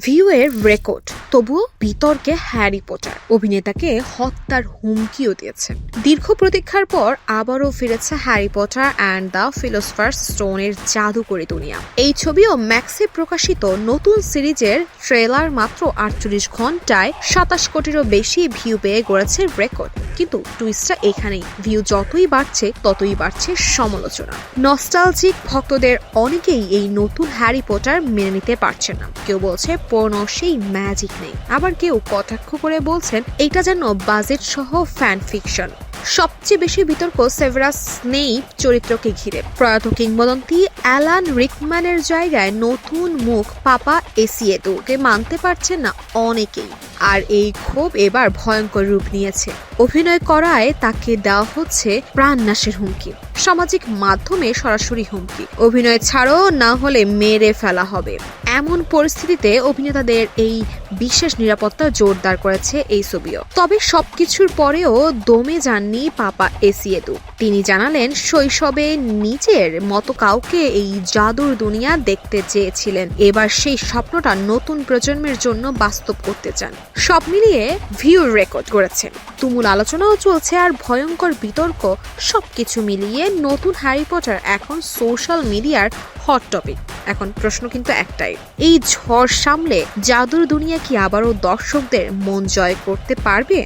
View এর record, তবুও বিতর্কে হ্যারি পটার। অভিনেতাকে হত্যার হুমকিও দিয়েছেন। দীর্ঘ প্রতীক্ষার পর আবারও ফিরেছে Harry Potter and the philosophers স্টোনের জাদুকরী দুনিয়া। এই ছবিও ম্যাক্সে প্রকাশিত নতুন সিরিজের ট্রেলার মাত্র 48 ঘন্টায় 27 কোটিরও বেশি ভিউ পেয়ে গড়েছে রেকর্ড। কিন্তু টুইস্টটা এখানেই, ভিউ যতই বাড়ছে ততই বাড়ছে সমালোচনা। নস্টালজিক ভক্তদের অনেকেই এই নতুন হ্যারি পটার মেনে নিতে পারছেন না। কেউ বলছে পুরনো সেই ম্যাজিক নেই, আবার কেউ কটাক্ষ করে বলছেন এটা যেন বাজেট সহ ফ্যান ফিকশন। সবচেয়ে বেশি বিতর্ক সেভারাস স্নেইপ চরিত্রকে ঘিরে। প্রয়াত কিংবদন্তি অ্যালান রিকম্যানের জায়গায় নতুন মুখ পাপা এসিয়েদোকে মানতে পারছেন না অনেকেই, আর এই ক্ষোভ এবার ভয়ঙ্কর রূপ নিয়েছে। অভিনয় করায় তাকে দেওয়া হচ্ছে প্রাণনাশের হুমকি, সামাজিক মাধ্যমে সরাসরি হুমকি, অভিনয় ছাড়াও না হলে মেরে ফেলা হবে। এমন পরিস্থিতিতে অভিনেতাদের এই বিশেষ নিরাপত্তা জোরদার করেছে এই ছবিও। তবে সবকিছুর পরেও দমে যাননি পাপা এসিয়েদো। তিনি জানালেন শৈশবে নিজের মতো কাউকে এই জাদুর দুনিয়া দেখতে চেয়েছিলেন, এবার সেই স্বপ্নটা নতুন প্রজন্মের জন্য বাস্তব করতে চান। সব মিলিয়ে ভিউ রেকর্ড করেছেন, তুমুল আলোচনাও চলছে আর ভয়ঙ্কর বিতর্ক। সবকিছু মিলিয়ে নতুন হ্যারি পটার এখন সোশ্যাল মিডিয়ার হট টপিক। এখন প্রশ্ন কিন্তু একটাই, এই ঝড় সামলে জাদুর দুনিয়া কি আবারও দর্শকদের মন জয় করতে পারবে?